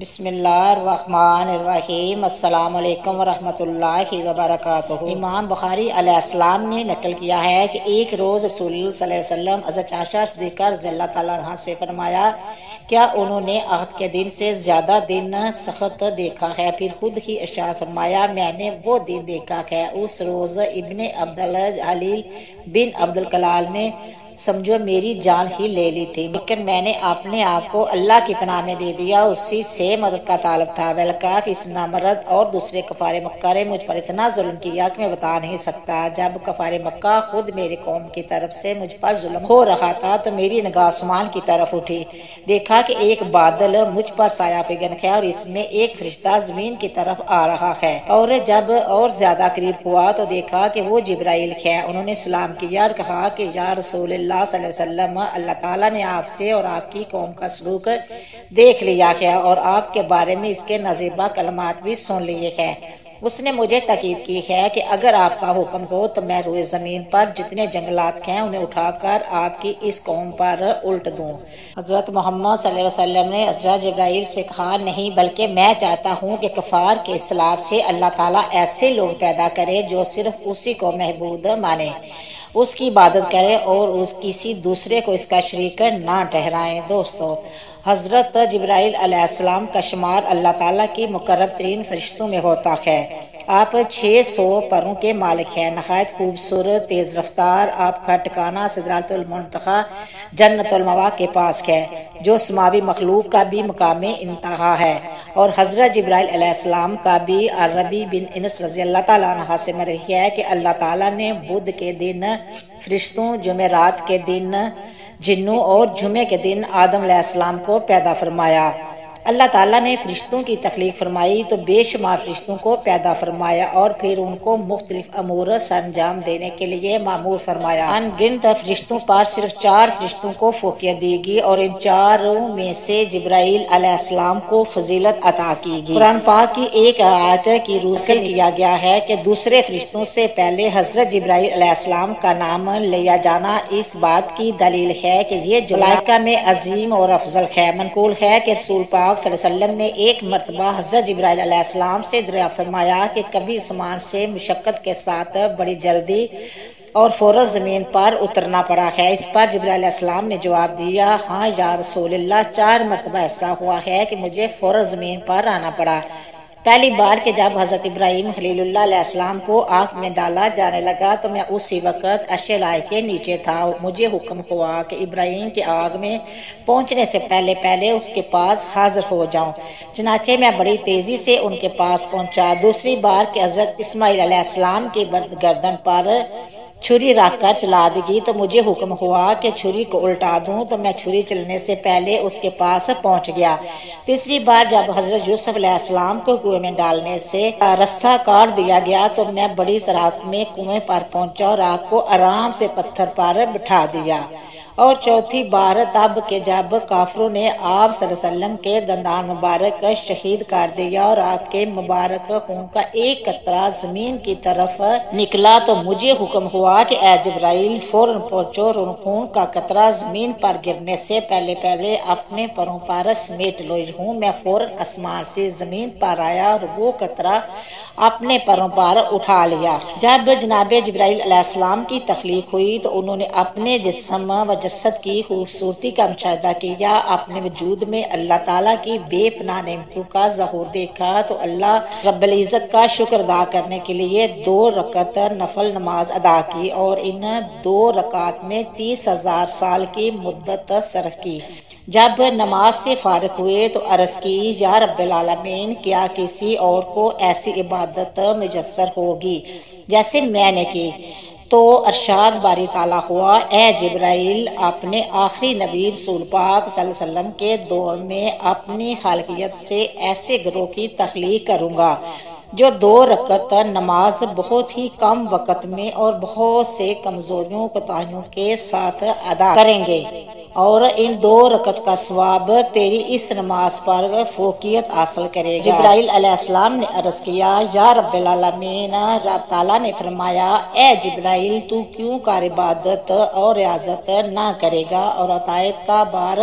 بسم اللہ الرحمن الرحیم۔ السلام علیکم ورحمۃ اللہ وبرکاتہ۔ امام بخاری علیہ السلام نے نقل کیا ہے کہ ایک روز رسول اللہ صلی اللہ علیہ وسلم حضرت عائشہ صدیقہ رضی اللہ تعالیٰ عنہ سے فرمایا، کیا انہوں نے عہد کے دن سے زیادہ دن سخت دیکھا ہے؟ پھر خود ہی ارشاد فرمایا، میں نے وہ دن دیکھا ہے اس روز ابن عبدالحلیل بن عبدالکلال نے سمجھو میری جان ہی لے لی تھی، لیکن میں نے اپنے آپ کو اللہ کی پناہ میں دے دیا، اسی سے مدد کا طالب تھا۔ ویلکاف اس نامرد اور دوسرے کفار مکہ نے مجھ پر اتنا ظلم کیا کہ میں بتا نہیں سکتا۔ جب کفار مکہ خود میری قوم کی طرف سے مجھ پر ظلم ہو رہا تھا تو میری نگاہ آسمان کی طرف اٹھی، دیکھا کہ ایک بادل مجھ پر سایہ فگن ہے اور اس میں ایک فرشتہ زمین کی طرف آ رہا ہے، اور جب اور زیادہ قریب ہوا تو دیکھا کہ وہ جبرائیل ہے۔ انہوں نے سلام کیا اور کہا کہ یا رسول اللہ صلی اللہ علیہ وسلم، اللہ تعالیٰ نے آپ سے اور آپ کی قوم کا سلوک دیکھ لیا ہے اور آپ کے بارے میں اس کے نازیبہ کلمات بھی سن لیے ہیں۔ اس نے مجھے تاکید کی ہے کہ اگر آپ کا حکم ہو تو میں روئے زمین پر جتنے جنگلات ہیں انہیں اٹھا کر آپ کی اس قوم پر الٹ دوں۔ حضرت محمد صلی اللہ علیہ وسلم نے حضرت جبرائیل سے کہا، نہیں، بلکہ میں چاہتا ہوں کہ کفار کے اسلاف سے اللہ تعالیٰ ایسے لوگ پیدا کرے جو صرف اسی کو معبود مانے، اس کی عبادت کرے اور کسی دوسرے کو اس کا شریک نہ ٹھہرائیں۔ دوستو، حضرت جبرائیل علیہ السلام کا شمار اللہ تعالیٰ کی مقرب ترین فرشتوں میں ہوتا ہے۔ آپ 600 پروں کے مالک ہیں، نہایت خوبصورت، تیز رفتار۔ آپ کا ٹھکانہ سدرۃ المنتہی جنت المأویٰ کے پاس ہے، جو سماوی مخلوق کا بھی مقام انتہا ہے۔ اور حضرت جبرائیل علیہ السلام کا بھی ربیع بن انس رضی اللہ تعالیٰ عنہ سے مروی ہے کہ اللہ تعالیٰ نے بدھ کے دن فرشتوں، جمعرات کے دن جنوں اور جمعے کے دن آدم علیہ السلام کو پیدا فرمایا۔ اللہ تعالیٰ نے فرشتوں کی تخلیق فرمائی تو بے شمار فرشتوں کو پیدا فرمایا اور پھر ان کو مختلف امور سر انجام دینے کے لیے مامور فرمایا۔ ان گنت فرشتوں پر صرف 4 فرشتوں کو فوقیت دی گئی اور ان 4 میں سے جبرائیل علیہ السلام کو فضیلت عطا کی گئی۔ قرآن پاک کی ایک آیت کی روح سے کیا گیا ہے کہ دوسرے فرشتوں سے پہلے حضرت جبرائیل علیہ السلام کا نام لیا جانا اس بات کی دلیل ہے کہ یہ ملائکہ میں عظیم اور افضل ہے۔ منقول ہے کہ رسول پاک صلی اللہ علیہ وسلم نے ایک مرتبہ حضرت جبرائیل علیہ السلام سے دریافت فرمایا کہ کبھی آسمان سے مشقت کے ساتھ بڑی جلدی اور فوراً زمین پر اترنا پڑا ہے؟ اس پر جبرائیل علیہ السلام نے جواب دیا، ہاں یا رسول اللہ، 4 مرتبہ ایسا ہوا ہے کہ مجھے فوراً زمین پر آنا پڑا۔ پہلی بار کہ جب حضرت ابراہیم خلیل اللہ علیہ السلام کو آگ میں ڈالا جانے لگا تو میں اسی وقت عرش الہی کے نیچے تھا۔ مجھے حکم ہوا کہ ابراہیم کے آگ میں پہنچنے سے پہلے اس کے پاس حاضر ہو جاؤں، چنانچہ میں بڑی تیزی سے ان کے پاس پہنچا۔ دوسری بار کہ حضرت اسماعیل علیہ السلام کی گردن پر چھری رکھ کر چلا دی گئی تو مجھے حکم ہوا کہ چھری کو الٹا دوں تو میں چھری چلنے سے پہلے اس کے پاس پہنچ گیا۔ تیسری بار جب حضرت یوسف علیہ السلام کو کنویں میں ڈالنے سے رسا کاٹ دیا گیا تو میں بڑی سرعت میں کنویں پر پہنچا اور آپ کو آرام سے پتھر پر بٹھا دیا۔ اور چوتھی بار تب کہ جب کافروں نے آپ صلی اللہ علیہ وسلم کے دندان مبارک شہید کر دیا اور آپ کے مبارک خون کا ایک قطرہ زمین کی طرف نکلا تو مجھے حکم ہوا کہ اے جبرائیل، فوراً پہنچو اور ان خون کا قطرہ زمین پر گرنے سے پہلے اپنے پروں پر سمیٹ لو۔ ہوں میں فوراً آسمان سے زمین پر آیا اور وہ قطرہ اپنے پروں پر اٹھا لیا۔ جب جناب جبرائیل علیہ السلام کی تخلیق ہوئی تو انہوں نے اپنے جسم و جسد کی خوبصورتی کا مشاہدہ کیا، اپنے وجود میں اللہ تعالیٰ کی بے پناہ نعمتوں کا ظہور دیکھا تو اللہ رب العزت کا شکر ادا کرنے کے لیے 2 رکعت نفل نماز ادا کی اور ان 2 رکعات میں 30,000 سال کی مدت صرف کی۔ جب نماز سے فارغ ہوئے تو عرض کی، یا رب العالمین، کیا کسی اور کو ایسی عبادت میسر ہوگی جیسے میں نے کی؟ تو ارشاد باری تعالیٰ ہوا، اے جبرائیل، اپنے آخری نبی رسول پاک صلی اللہ علیہ وسلم کے دور میں اپنی خالقیت سے ایسے گروہ کی تخلیق کروں گا جو 2 رکعت نماز بہت ہی کم وقت میں اور بہت سے کمزوریوں کوتاہیوں کے ساتھ ادا کریں گے۔ اور ان 2 رکعت کا ثواب تیری اس نماز پر فوقیت حاصل کرے گا۔ جبرائیل علیہ السلام نے عرض کیا، یا رب العالمین، رب تعالیٰ نے فرمایا، اے جبرائیل، تو کیوں کار عبادت اور ریاضت نہ کرے گا اور عطایت کا بار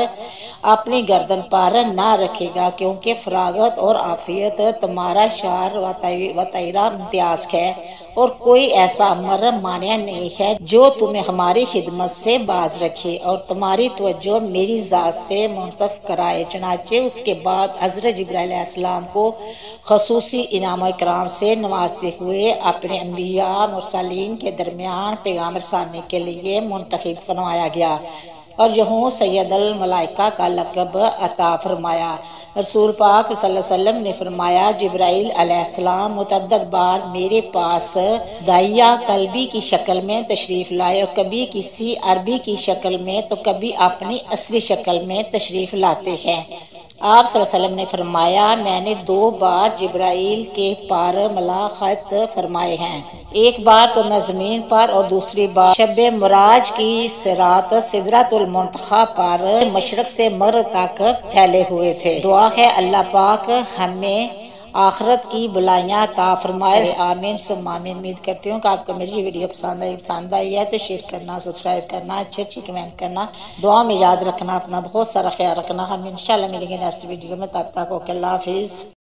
اپنی گردن پر نہ رکھے گا، کیونکہ فراغت اور عافیت تمہارا شعار و تیرا امتیاز ہے، اور کوئی ایسا امر مانع نہیں ہے جو تمہیں ہماری خدمت سے باز رکھے اور تمہاری توجہ میری ذات سے منصرف کرائے۔ چنانچہ اس کے بعد حضرت جبرائیل علیہ السلام کو خصوصی انعام و اکرام سے نوازتے ہوئے اپنے انبیاء مرسلین کے درمیان پیغام رسانی کے لیے منتخب فرمایا گیا اور یوں سید الملائکہ کا لقب عطا فرمایا۔ رسول پاک صلی اللہ علیہ وسلم نے فرمایا، جبرائیل علیہ السلام متعدد بار میرے پاس داعیہ قلبی کی شکل میں تشریف لائے، اور کبھی کسی عربی کی شکل میں تو کبھی اپنی اصلی شکل میں تشریف لاتے ہیں۔ آپ صلی اللہ علیہ وسلم نے فرمایا، میں نے 2 بار جبرائیل کے پر ملاقات فرمائے ہیں، ایک بار تو میں زمین پر اور دوسری بار شب معراج کی رات سدرۃ المنتہا پر مشرق سے مغرب تک پھیلے ہوئے تھے۔ دعا ہے اللہ پاک ہمیں آخرت کی بلائیاں عطا فرمائے، آمین ثم آمین۔ امید کرتی ہوں کہ آپ کو میری ویڈیو پسند آئی ہے تو شیئر کرنا، سبسکرائب کرنا، اچھی کمنٹ کرنا، دعا میں یاد رکھنا، اپنا بہت سارا خیال رکھنا۔ ہم انشاءاللہ ملیں گے نیکسٹ ویڈیو میں، تب تک اوکے، اللہ حافظ۔